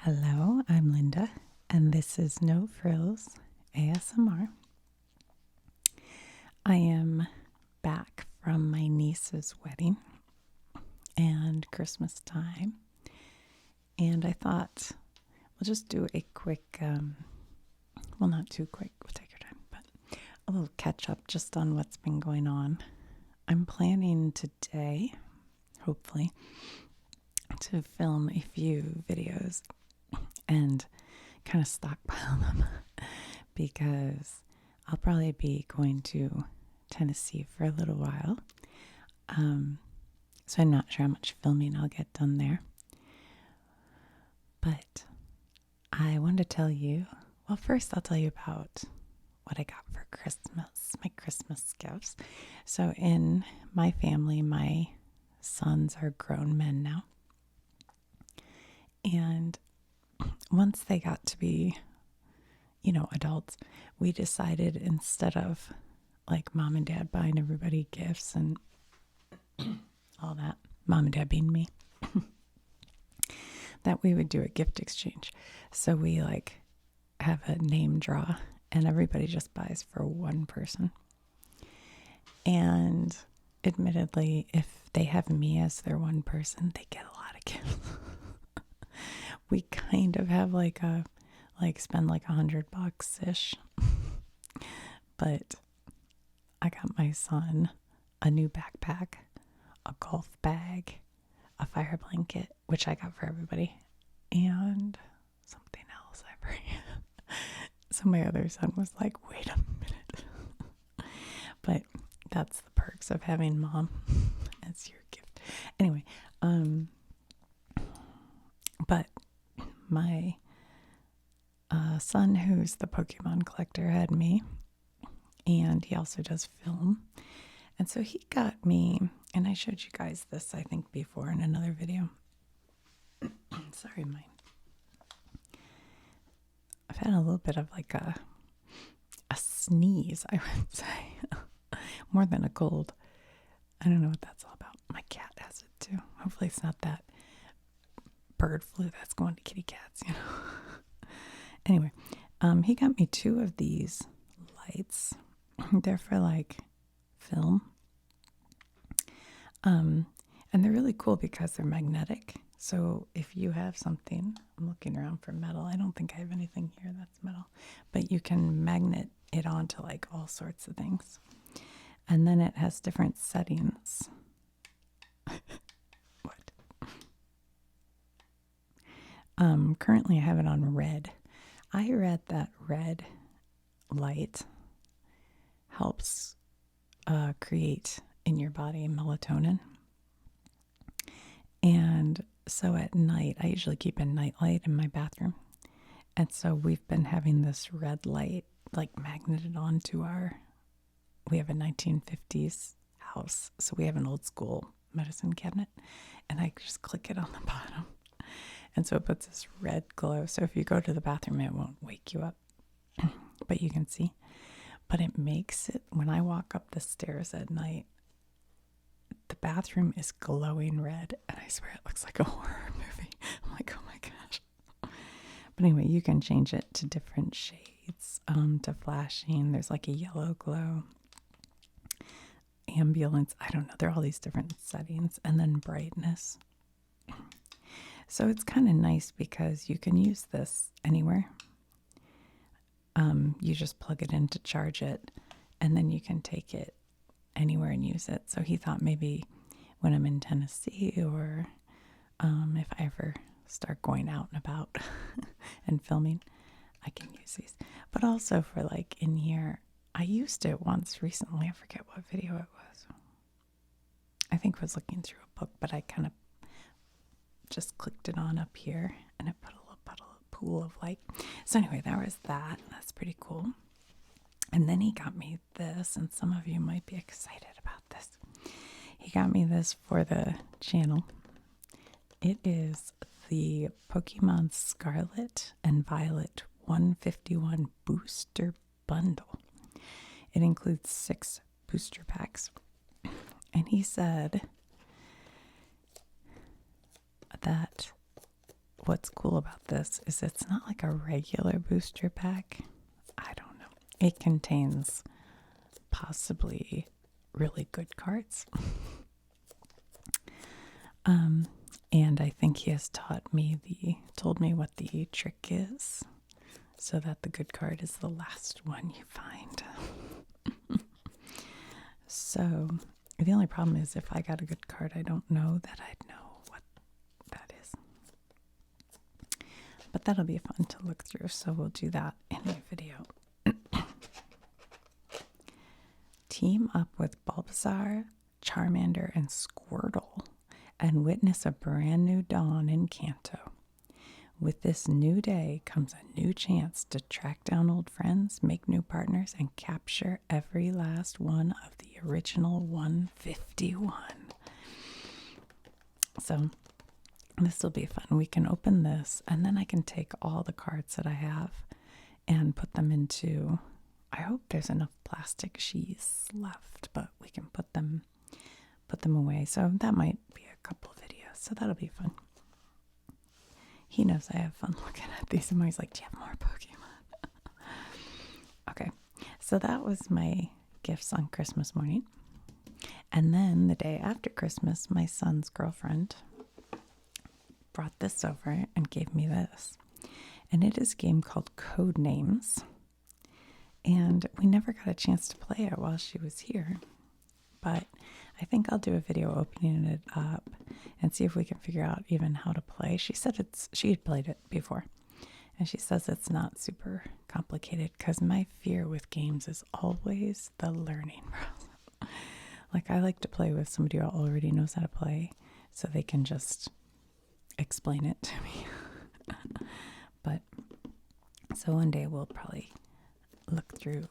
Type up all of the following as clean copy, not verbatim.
Hello, I'm Linda, and this is No Frills ASMR. I am back from my niece's wedding and Christmas time, and I thought we'll just do a quick, well, not too quick, we'll take your time, but a little catch up just on what's been going on. I'm planning today, hopefully, to film a few videos and kind of stockpile them because I'll probably be going to Tennessee for a little while. So I'm not sure how much filming I'll get done there. But I wanted to tell you, well, first I'll tell you about what I got for Christmas, my Christmas gifts. So in my family, my sons are grown men now. And once they got to be, adults, we decided instead of like mom and dad buying everybody gifts and all that, mom and dad being me, that we would do a gift exchange. So we have a name draw and everybody just buys for one person. And admittedly, if they have me as their one person, they get a lot of gifts. We kind of have spend $100-ish. But I got my son a new backpack, a golf bag, a fire blanket, which I got for everybody, and something else I forget. So my other son was like, wait a minute. But that's the perks of having mom as your gift. Anyway, but my son, who's the Pokemon collector, had me, and he also does film. And so he got me, and I showed you guys this, I think, before in another video. Sorry, I've had a little bit of a sneeze, I would say, more than a cold. I don't know what that's all about. My cat has it too. Hopefully it's not that bird flu that's going to kitty cats, Anyway, he got me 2 of these lights. They're for film. And they're really cool because they're magnetic. So if you have something, I'm looking around for metal. I don't think I have anything here that's metal, but you can magnet it onto all sorts of things. And then it has different settings. What? Currently I have it on red. I read that red light helps create in your body melatonin. And so at night, I usually keep a night light in my bathroom. And so we've been having this red light magneted onto we have a 1950s house. So we have an old school medicine cabinet, and I just click it on the bottom. And so it puts this red glow. So if you go to the bathroom, it won't wake you up, but you can see. But it makes it, when I walk up the stairs at night, the bathroom is glowing red. And I swear it looks like a horror movie. I'm like, oh my gosh. But anyway, you can change it to different shades, to flashing. There's a yellow glow, ambulance. I don't know. There are all these different settings, and then brightness. So it's kind of nice because you can use this anywhere. You just plug it in to charge it, and then you can take it anywhere and use it. So he thought maybe when I'm in Tennessee, or if I ever start going out and about and filming, I can use these. But also for in here, I used it once recently. I forget what video it was. I think I was looking through a book, but I kind of just clicked it on up here, and it put a little pool of light. So anyway, that was that. That's pretty cool. And then he got me this, and some of you might be excited about this. He got me this for the channel. It is the Pokemon Scarlet and Violet 151 Booster Bundle. It includes 6 booster packs. And he said that what's cool about this is it's not like a regular booster pack. I don't know. It contains possibly really good cards. And I think he has told me what the trick is, so that the good card is the last one you find. So the only problem is if I got a good card, I don't know that I'd know what that is. But that'll be fun to look through, so we'll do that in a video. Team up with Bulbasaur, Charmander, and Squirtle and witness a brand new dawn in Kanto. With this new day comes a new chance to track down old friends, make new partners, and capture every last one of the original 151. So this will be fun. We can open this, and then I can take all the cards that I have and put them into... I hope there's enough plastic sheaths left, but we can put them away. So that might be a couple videos. So that'll be fun. He knows I have fun looking at these. I'm always like, do you have more Pokemon? Okay, so that was my gifts on Christmas morning. And then the day after Christmas, my son's girlfriend brought this over and gave me this. And it is a game called Code Names. And we never got a chance to play it while she was here. But I think I'll do a video opening it up and see if we can figure out even how to play. She said she had played it before. And she says it's not super complicated, because my fear with games is always the learning process. Like, I like to play with somebody who already knows how to play, so they can just explain it to me. But so one day we'll probably look through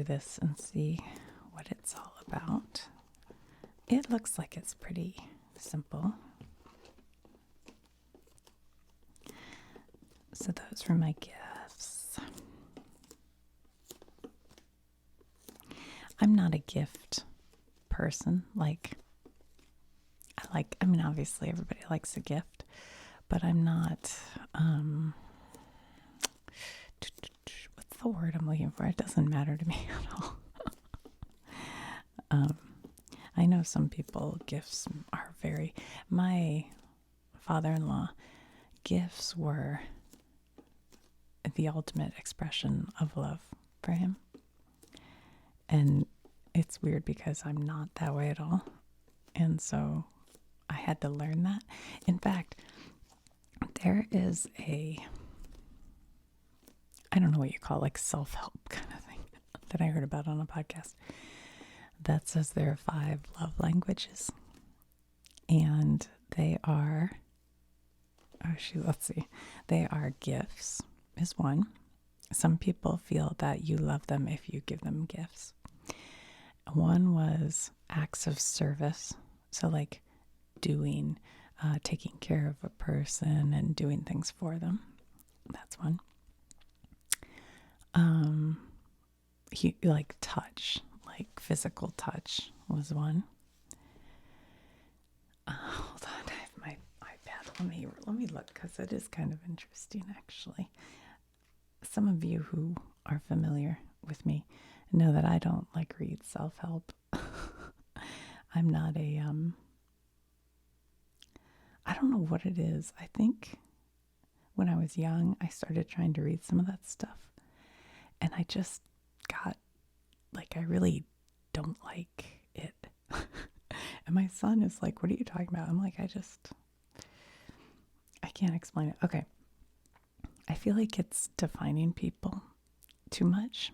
this and see what it's all about. It looks like it's pretty simple. So those were my gifts. I'm not a gift person. I mean, obviously everybody likes a gift, but I'm not, what's the word I'm looking for? It doesn't matter to me at all. I know some people, gifts are my father-in-law, gifts were the ultimate expression of love for him. And it's weird because I'm not that way at all. And so I had to learn that. In fact, there is I don't know what you call it, like self-help kind of thing that I heard about on a podcast that says there are 5 love languages. And they are, they are gifts is one. Some people feel that you love them if you give them gifts. One was acts of service. So like taking care of a person and doing things for them. That's one. Like touch, like physical touch was one. Hold on, I have my iPad. Let me look, because it is kind of interesting, actually. Some of you who are familiar with me know that I don't read self-help. I'm not I don't know what it is. I think when I was young, I started trying to read some of that stuff. And I just got, I really don't like it. And my son is like, what are you talking about? I'm like, I can't explain it. Okay. I feel like it's defining people too much.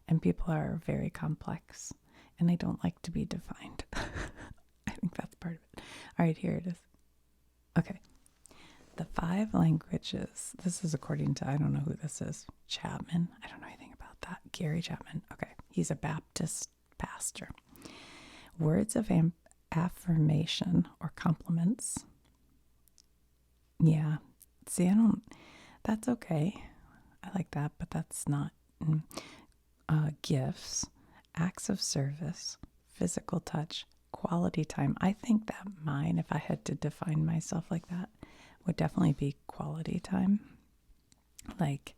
And people are very complex. And they don't like to be defined. I think that's part of it. All right, here it is. Okay. The 5 languages. This is according to, I don't know who this is. Chapman. I don't know anything about that. Gary Chapman. Okay. He's a Baptist pastor. Words of affirmation or compliments. Yeah. See, that's okay. I like that, but that's not. Gifts, acts of service, physical touch, quality time, I think that mine, if I had to define myself like that, would definitely be quality time. Like,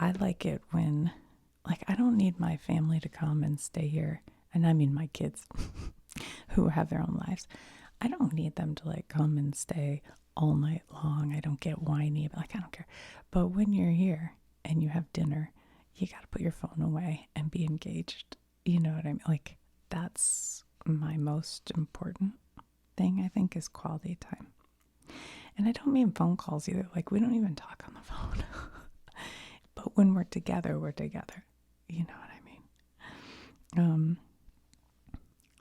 I like it when, like, I don't need my family to come and stay here. And I mean my kids who have their own lives. I don't need them to like come and stay all night long. I don't get whiny, but like, I don't care. But when you're here and you have dinner, you got to put your phone away and be engaged. You know what I mean? Like, that's my most important thing, I think, is quality time. And I don't mean phone calls either. Like, we don't even talk on the phone. But when we're together, we're together. You know what I mean?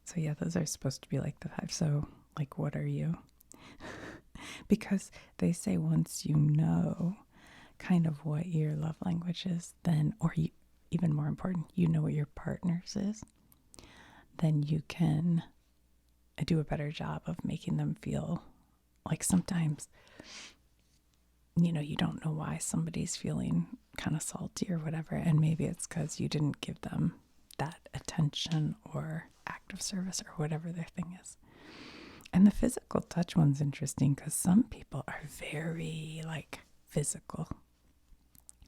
So yeah, those are supposed to be like the 5. So, like, what are you? Because they say once you know kind of what your love language is, then, or you, even more important, you know what your partner's is, then you can do a better job of making them feel like sometimes, you know, you don't know why somebody's feeling kind of salty or whatever. And maybe it's because you didn't give them that attention or act of service or whatever their thing is. And the physical touch one's interesting because some people are very like physical.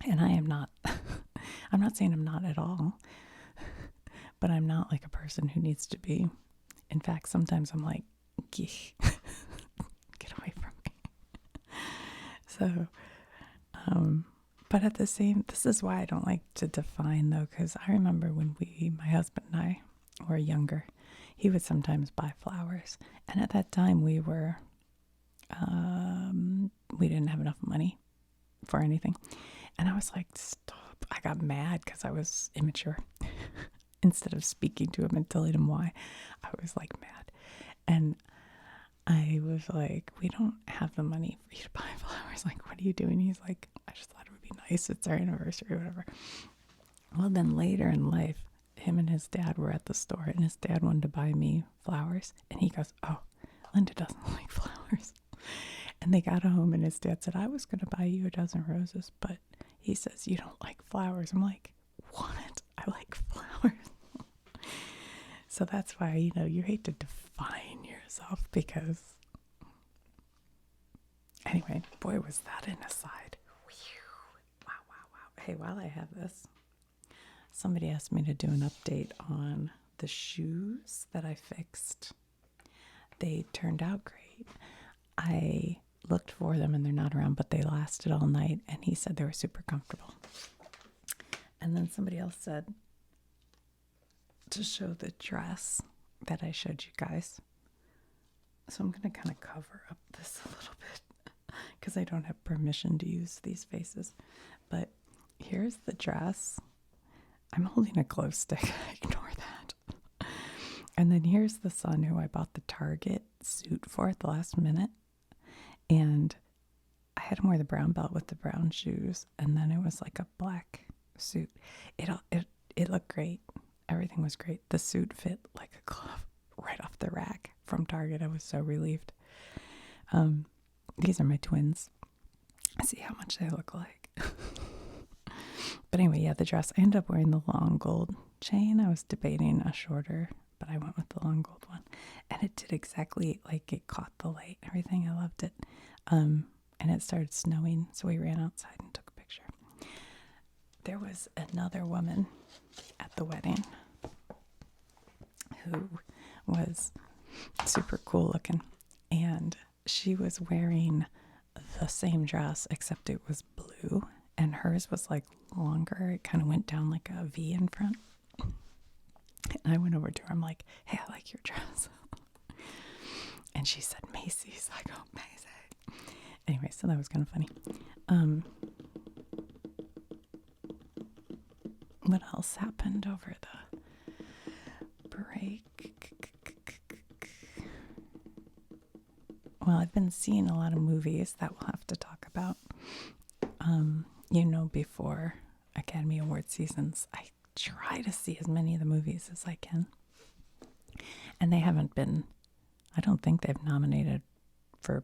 And I am not. I'm not saying I'm not at all, but I'm not like a person who needs to be. In fact, sometimes I'm like, get away from me. So, but at the same, this is why I don't like to define though, because I remember when my husband and I were younger, he would sometimes buy flowers. And at that time we didn't have enough money for anything. And I was like, stop. I got mad because I was immature. Instead of speaking to him and telling him why, I was like mad. And I was like, we don't have the money for you to buy flowers. Like, what are you doing? He's like, I just thought it would be nice. It's our anniversary or whatever. Well, then later in life, him and his dad were at the store and his dad wanted to buy me flowers. And he goes, oh, Linda doesn't like flowers. And they got home and his dad said, I was going to buy you a dozen roses, but he says, you don't like flowers. I'm like, what? I like flowers. So that's why, you know, you hate to define yourself because, anyway, boy, was that an aside. Wow, wow, wow. Hey, while I have this, somebody asked me to do an update on the shoes that I fixed. They turned out great. I looked for them and they're not around, but they lasted all night, and he said they were super comfortable. And then somebody else said to show the dress that I showed you guys. So I'm going to kind of cover up this a little bit because I don't have permission to use these faces. But here's the dress. I'm holding a glow stick. Ignore that. And then here's the son who I bought the Target suit for at the last minute. And I had him wear the brown belt with the brown shoes. And then it was like a black suit. It looked great. Everything was great. The suit fit like a glove right off the rack from Target. I was so relieved. These are my twins. See how much they look like. But anyway, yeah, the dress. I ended up wearing the long gold chain. I was debating a shorter, but I went with the long gold one. And it did exactly, like, it caught the light and everything. I loved it. And it started snowing, so we ran outside and took a picture. There was another woman at the wedding who was super cool looking, and she was wearing the same dress except it was blue, and hers was like longer. It kind of went down like a V in front. And I went over to her. I'm like, hey, I like your dress. And she said Macy's. I go, Macy's. Anyway, so that was kind of funny. What else happened over the break? Well, I've been seeing a lot of movies that we'll have to talk about. You know, before Academy Award seasons, I try to see as many of the movies as I can. And they haven't been, I don't think they've nominated for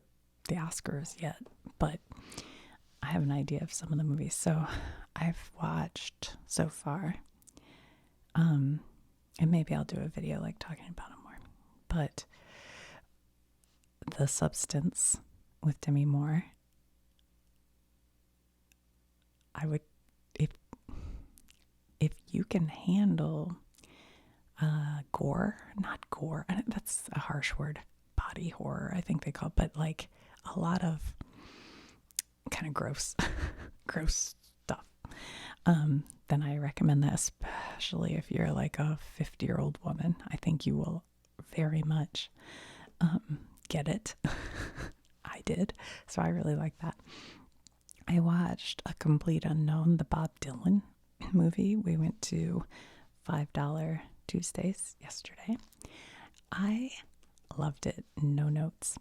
the Oscars yet, but I have an idea of some of the movies. So I've watched so far, and maybe I'll do a video like talking about them more. but the substance with Demi Moore, I would, if you can handle gore, not gore, that's a harsh word, body horror, I think they call it, but like a lot of kind of gross, gross stuff, then I recommend that, especially if you're like a 50-year-old woman. I think you will very much get it. I did, so I really like that. I watched A Complete Unknown, the Bob Dylan movie. We went to $5 Tuesdays yesterday. I loved it. No notes.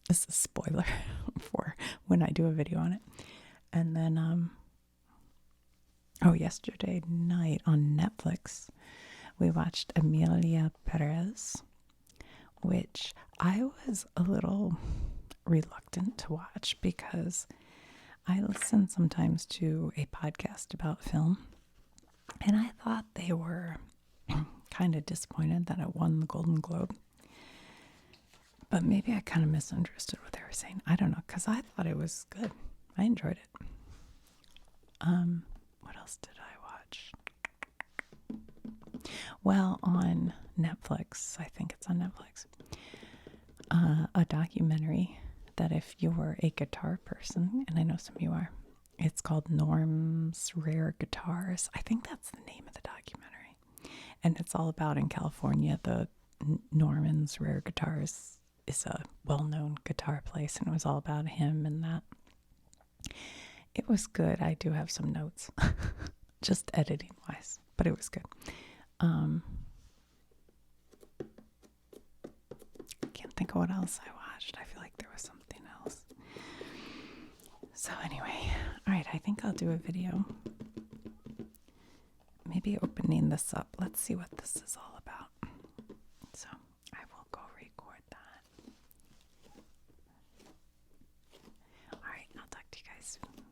This is a spoiler for when I do a video on it. And then, yesterday night on Netflix, we watched Emilia Perez, which I was a little reluctant to watch because I listen sometimes to a podcast about film, and I thought they were kind of disappointed that it won the Golden Globe. But maybe I kind of misunderstood what they were saying. I don't know, because I thought it was good. I enjoyed it. What else did I watch? Well, on Netflix, I think it's on Netflix, a documentary that if you're a guitar person, and I know some of you are, it's called Norm's Rare Guitars. I think that's the name of the documentary. And it's all about, in California, the Norman's Rare Guitars is a well-known guitar place, and it was all about him and that. It was good. I do have some notes, just editing-wise, but it was good. Can't think of what else I watched. I feel like there was something else. So anyway, all right, I think I'll do a video. Maybe opening this up. Let's see what this is all about. So I will go record that. All right, I'll talk to you guys soon.